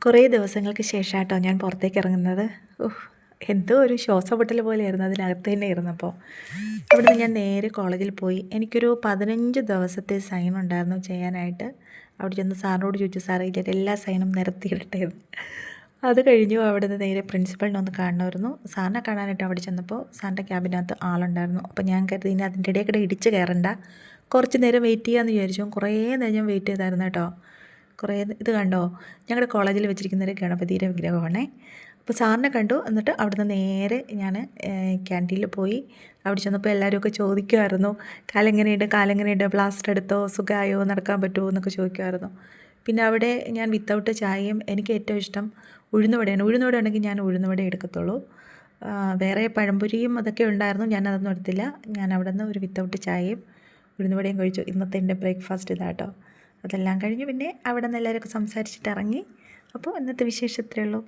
കുറേ ദിവസങ്ങൾക്ക് ശേഷമാട്ടോ ഞാൻ പുറത്തേക്ക് ഇറങ്ങുന്നത്. എന്തോ ഒരു ശ്വാസമുട്ടൽ പോലെയായിരുന്നു അതിനകത്ത് തന്നെ ഇരുന്നപ്പോൾ. അവിടുന്ന് ഞാൻ നേരെ കോളേജിൽ പോയി. എനിക്കൊരു 15 ദിവസത്തെ സൈൻ ഉണ്ടായിരുന്നു ചെയ്യാനായിട്ട്. അവിടെ ചെന്ന് സാറിനോട് ചോദിച്ചു, സാറേ ഇതിൻ്റെ എല്ലാ സൈനും നിരത്തിയിടട്ടേന്ന്. അത് കഴിഞ്ഞു അവിടുന്ന് നേരെ പ്രിൻസിപ്പളിനെ ഒന്ന് കാണണമായിരുന്നു. സാറിനെ കാണാനായിട്ട് അവിടെ ചെന്നപ്പോൾ സാറിൻ്റെ ക്യാബിനകത്ത് ആളുണ്ടായിരുന്നു. അപ്പോൾ ഞാൻ കരുതി ഇനി അതിൻ്റെ ഇടയിൽ ഇടിച്ച് കയറണ്ട, കുറച്ച് നേരം വെയിറ്റ് ചെയ്യാമെന്ന് വിചാരിച്ചു. കുറേ നേരം ഞാൻ വെയിറ്റ് ചെയ്തായിരുന്നു കേട്ടോ. കുറേ ഇത് കണ്ടോ, ഞങ്ങളുടെ കോളേജിൽ വെച്ചിരിക്കുന്ന ഒരു ഗണപതിയുടെ വിഗ്രഹമാണേ. അപ്പോൾ സാറിനെ കണ്ടു. എന്നിട്ട് അവിടുന്ന് നേരെ ഞാൻ ക്യാൻറ്റീനിൽ പോയി. അവിടെ ചെന്നപ്പോൾ എല്ലാവരുമൊക്കെ ചോദിക്കുമായിരുന്നു, കാലെങ്ങനെയുണ്ട്, പ്ലാസ്റ്റർ എടുത്തോ, സുഖമായോ, നടക്കാൻ പറ്റുമോ എന്നൊക്കെ ചോദിക്കുമായിരുന്നു. പിന്നെ അവിടെ ഞാൻ വിത്തൗട്ട് ചായയും, എനിക്ക് ഏറ്റവും ഇഷ്ടം ഉഴുന്നുവടയാണ്. ഉഴുന്നുവട ഉണ്ടെങ്കിൽ ഞാൻ ഉഴുന്നുവട എടുക്കത്തുള്ളൂ. വേറെ പഴംപൊരിയും അതൊക്കെ ഉണ്ടായിരുന്നു, ഞാനതൊന്നും എടുത്തില്ല. ഞാൻ അവിടെ നിന്ന് ഒരു വിത്തൗട്ട് ചായയും ഉഴുന്നുവടയും കഴിച്ചു. ഇന്നത്തെ എൻ്റെ ബ്രേക്ക്ഫാസ്റ്റ് ഇതാട്ടോ. അതെല്ലാം കഴിഞ്ഞ് പിന്നെ അവിടെ നിന്ന് എല്ലാവരൊക്കെ സംസാരിച്ചിട്ട് ഇറങ്ങി. അപ്പോൾ ഇന്നത്തെ വിശേഷം ഇത്രയേ ഉള്ളൂ.